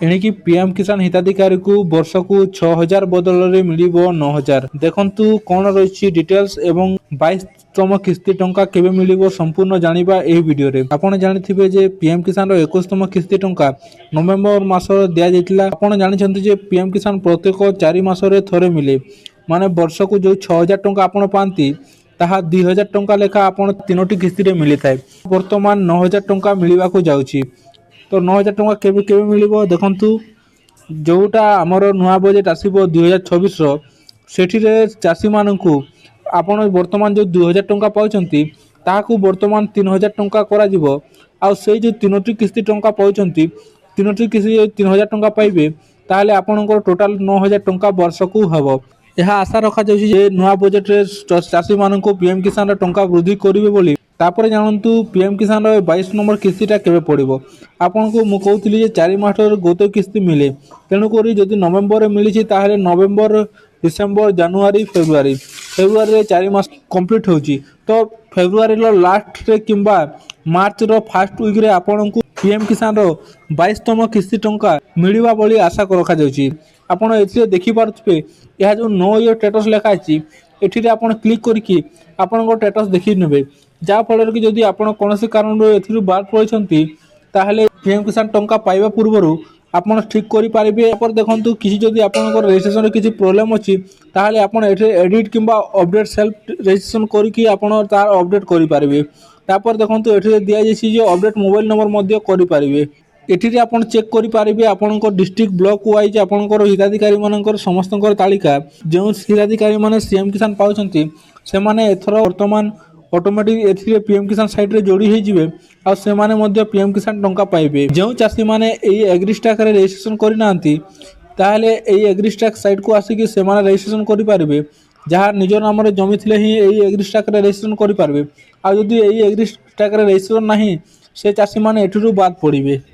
एणिकी PM किसान हिताधिकारी को वर्ष को 6000 बदल में मिल 9000। देखंतु कौन रही डिटेल्स एवं 22तम किस्ती टंका केबे मिलिबो संपूर्ण जानिबा एही वीडियो रे। आपण जानिथिबे जे पीएम किसान रो 21तम किस्ती टंका नवेम्बर मास दिया जायतिला। आपण जानिछन्ति जे पीएम किसान प्रत्येक 4 मास रे थरे मिले, माने वर्ष को जो 6000 टंका आपण पांती ताहा 2000 टंका लेखा आपण तीनोटी किस्ती रे मिली थाए। वर्तमान 9000 टंका मिलिबा को जाउची। तो 9000 टंका केबे केबे मिलिबो देखंतु जोटा आमर नुआ बजेट आसीबो 2026 रो सेठिरे चासी माननकु आपण वर्तमान जो 2000 टंका पाउचंती ताहाकु वर्तमान 3000 टंका करा जिवो। आ सेई जो तीनोटी किस्ती टंका पाउचंती तीनोटी किस्ती 3000 टंका पाइबे ताहले आपनकर टोटल 9000 टंका वर्षकु हबो। यह आशा रखा जाउछि जे नुआ बजेट रे चासी माननकु पीएम किसान रा टंका वृद्धि करिवे बोली। तापर जानतु पीएम किसान 22 नंबर किस्तीटा केबे पड़ो। आपन को मु कहूली जे 4 मास गोटे किस्ती मिले, तेणुक जदि नवेम्बर मिली ताहले नवेम्बर डिसेम्बर जानुआरी फेब्रुआरी फेब्रुआरी 4 मास कंप्लीट होची। तो फेब्रुआरी लास्ट रे किंबा मार्च रो फर्स्ट वीक रे आपन को पीएम किसान 22तम किस्ती टंका मिलवा बोली आशा रखा जाउची। आपन एथिरे देखि पारुथबे यह जो नो इयर स्टेटस लेखा अछि एठिरे आपन क्लिक करके आपन को स्टेटस देखि नेबे, जा फल कि जदि आप कौन कारण एथि बाद पड़ती ताहले पीएम किसान टंका पाइबा पूर्व आपन ठीक करेंगे। देखो किसी जदि आपन रजिस्ट्रेशन किसी प्रोब्लेम अच्छी ताहले आपन एडिट किंबा अपडेट सेल्फ रजिस्ट्रेशन करके आपन तार अपडेट करेंगे। तापर देखो ये दिखाई अपडेट मोबाइल नंबर करेंगे। एठी आपन चेक करेंगे आपन डिस्ट्रिक्ट ब्लॉक वाइज आपंकर हिताधिकारी मान समस्त तालिका जो हिताधिकारी मैंने सीएम किसान पाँच से एथर वर्तमान ऑटोमेटिक एथिरे पीएम किसान साइट रे जोड़ी हो जिवे आ से माने मध्य पीएम किसान टंका पाइबे। जो चासी माने एई एग्रीस्टाक रे रजिस्ट्रेशन करि नांती ताहले एई एग्रीस्टाक साइट को आसी से माने रजिस्ट्रेशन करि पारिबे। जहाँ निज नाम रे जमी थिले ही एई एग्रीस्टाक रे रजिस्ट्रेशन करि पारिबे। आ जदि एई एग्रीस्टाक रे रजिस्ट्रेशन नाही से चासी माने एठिरु बाद पड़िबे।